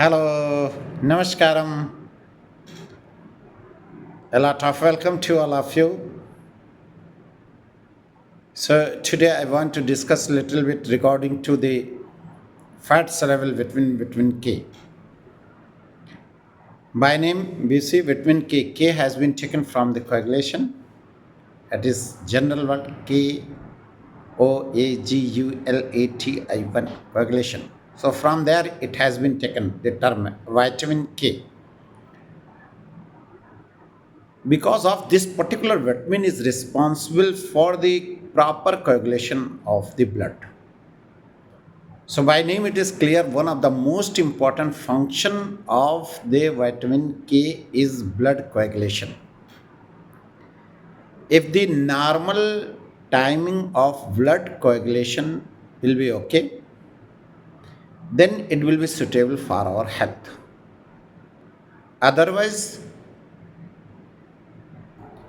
Hello, Namaskaram. A lot of welcome to all of you. So today I want to discuss a little bit regarding to the fats level vitamin K. By name BC vitamin K. K has been taken from the coagulation. That is general word Koagulati1 coagulation. So from there it has been taken the term vitamin K. Because of this particular vitamin is responsible for the proper coagulation of the blood. So by name it is clear one of the most important function of the vitamin K is blood coagulation. If the normal timing of blood coagulation will be okay, then it will be suitable for our health. Otherwise,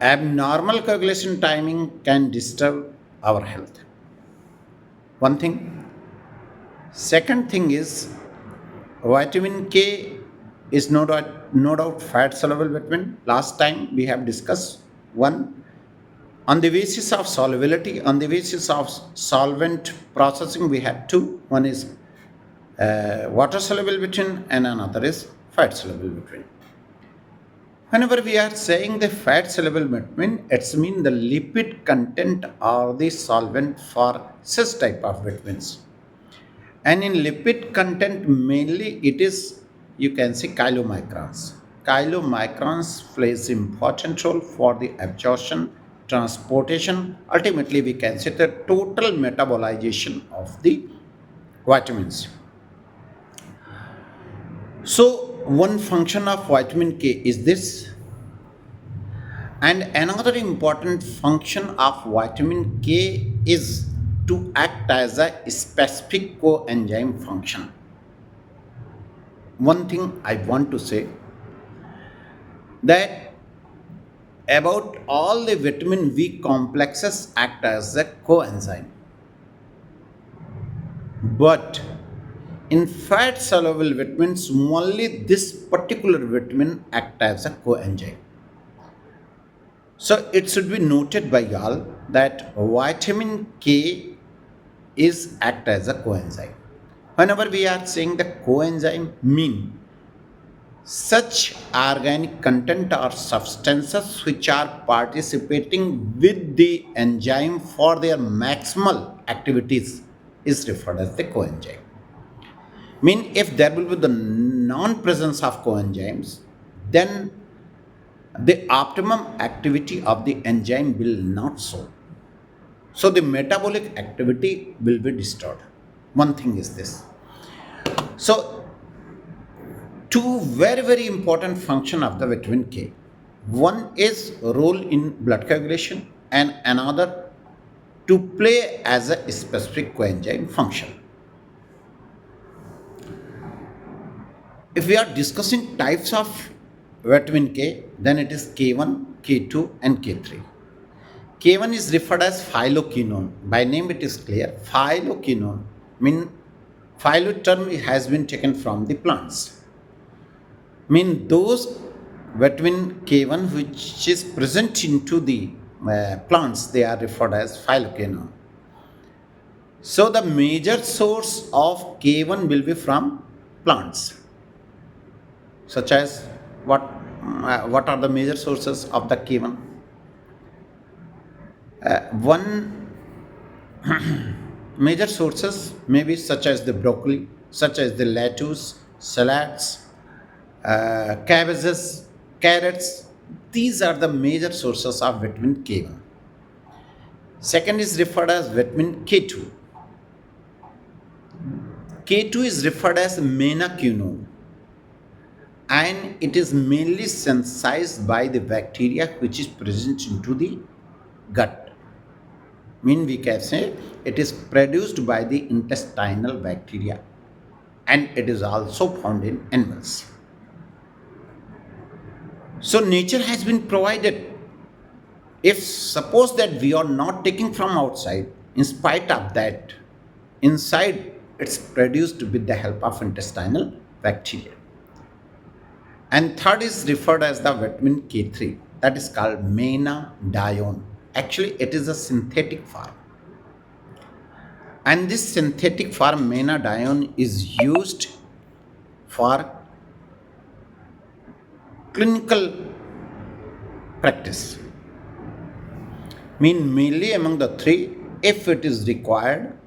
abnormal coagulation timing can disturb our health. One thing. Second thing is vitamin K is no doubt fat soluble vitamin. Last time we have discussed one on the basis of solubility, on the basis of solvent processing, we have two. One is water soluble vitamin and another is fat soluble vitamin. Whenever we are saying the fat soluble vitamin, it's mean the lipid content or the solvent for such type of vitamins. And in lipid content, mainly it is, you can see chylomicrons. Chylomicrons plays important role for the absorption, transportation. Ultimately, we can say the total metabolization of the vitamins. So, one function of vitamin K is this. And another important function of vitamin K is to act as a specific coenzyme function. One thing I want to say that about all the vitamin V complexes act as a coenzyme. But in fat soluble vitamins, only this particular vitamin act as a coenzyme. So it should be noted by y'all that vitamin K is act as a coenzyme. Whenever we are saying the coenzyme mean such organic content or substances which are participating with the enzyme for their maximal activities is referred as the coenzyme. Mean if there will be the non-presence of coenzymes, then the optimum activity of the enzyme will not show. So the metabolic activity will be disturbed. One thing is this. So two very important function of the vitamin K. One is role in blood coagulation and another to play as a specific coenzyme function. If we are discussing types of vitamin K, then it is K1, K2 and K3. K1 is referred as phyloquinone. By name it is clear. Phyloquinone mean phylo term has been taken from the plants. Mean those vitamin K1 which is present into the plants, they are referred as phyloquinone. So the major source of K1 will be from plants, such as what are the major sources of the K1? One major sources may be such as the broccoli, such as the lettuce, salads, cabbages, carrots. These are the major sources of vitamin K1. Second is referred as vitamin K2. K2 is referred as menaquinone and it is mainly synthesized by the bacteria which is present into the gut. Mean we can say it is produced by the intestinal bacteria and it is also found in animals. So nature has been provided. If suppose that we are not taking from outside, in spite of that, inside it's produced with the help of intestinal bacteria. And third is referred as the vitamin K3, that is called menadione. Actually, it is a synthetic form. And this synthetic form menadione is used for clinical practice. Mean mainly among the three, if it is required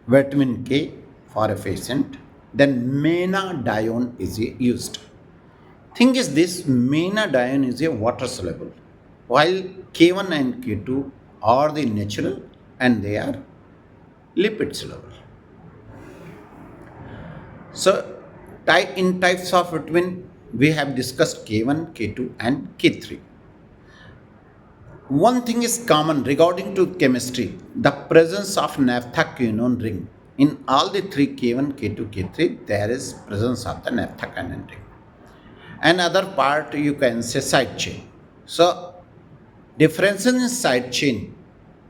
vitamin K for a patient, then menadione is used. Thing is this, menadione is a water soluble, while K1 and K2 are the natural and they are lipid soluble. So in types of vitamin, we have discussed K1, K2 and K3. One thing is common regarding to chemistry, the presence of naphtha-quinone ring. In all the three K1, K2, K3, there is presence of the naphtha-quinone ring. Another part you can say side chain. So differences in side chain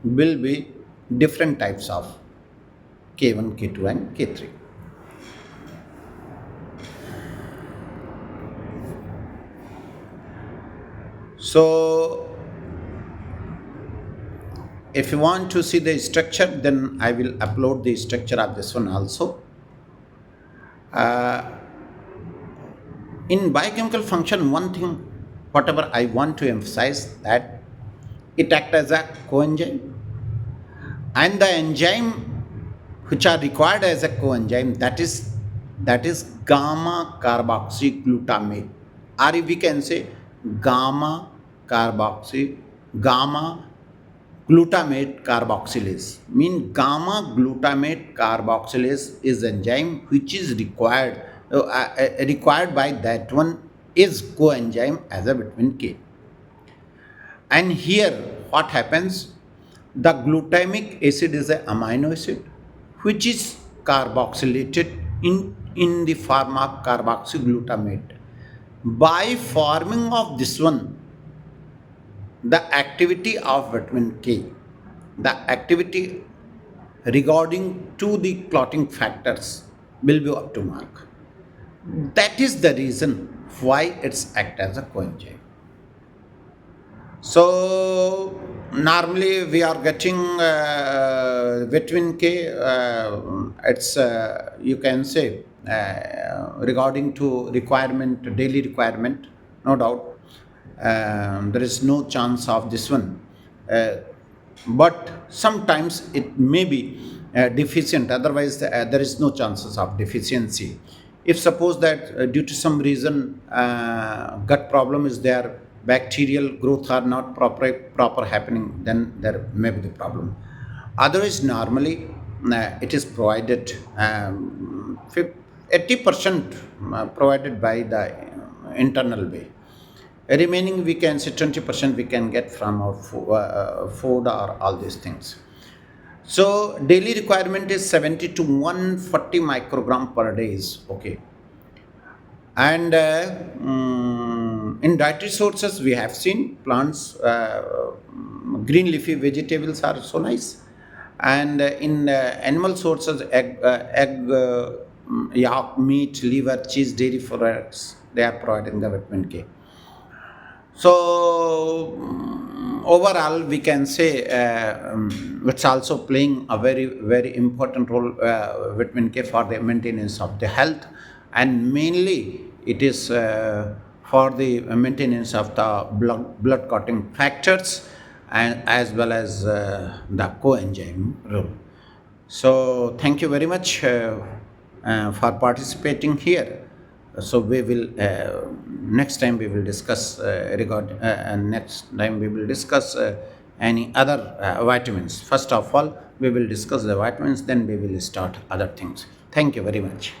will be different types of K1, K2 and K3. So if you want to see the structure, then I will upload the structure of this one also. In biochemical function, one thing, whatever I want to emphasize, that it acts as a coenzyme, and the enzyme which are required as a coenzyme, that is gamma carboxyglutamate, or we can say gamma carboxy gamma glutamate carboxylase. Mean gamma glutamate carboxylase is enzyme which is required by that one is coenzyme as a vitamin K. And here what happens, the glutamic acid is an amino acid which is carboxylated in the form of carboxyglutamate. By forming of this one, the activity of vitamin K, the activity regarding to the clotting factors will be up to mark. That is the reason why it's act as a coenzyme. So normally we are getting vitamin K. It's you can say regarding to requirement, daily requirement, no doubt. There is no chance of this one, but sometimes it may be deficient. Otherwise, there is no chances of deficiency. If suppose that due to some reason gut problem is there, bacterial growth are not proper happening, then there may be the problem. Otherwise, normally it is provided 80% provided by the internal way. Remaining we can say 20% we can get from our food or all these things. So daily requirement is 70 to 140 microgram per day is okay. And in dietary sources we have seen plants, green leafy vegetables are so nice. And in animal sources, egg, yolk, meat, liver, cheese, dairy products, they are providing the vitamin K. So overall, we can say it's also playing a very important role, vitamin K, for the maintenance of the health, and mainly it is for the maintenance of the blood clotting factors, and as well as the coenzyme role. So thank you very much for participating here. So we will next time we will discuss next time we will discuss any other vitamins. First of all, we will discuss the vitamins, then we will start other things. Thank you very much.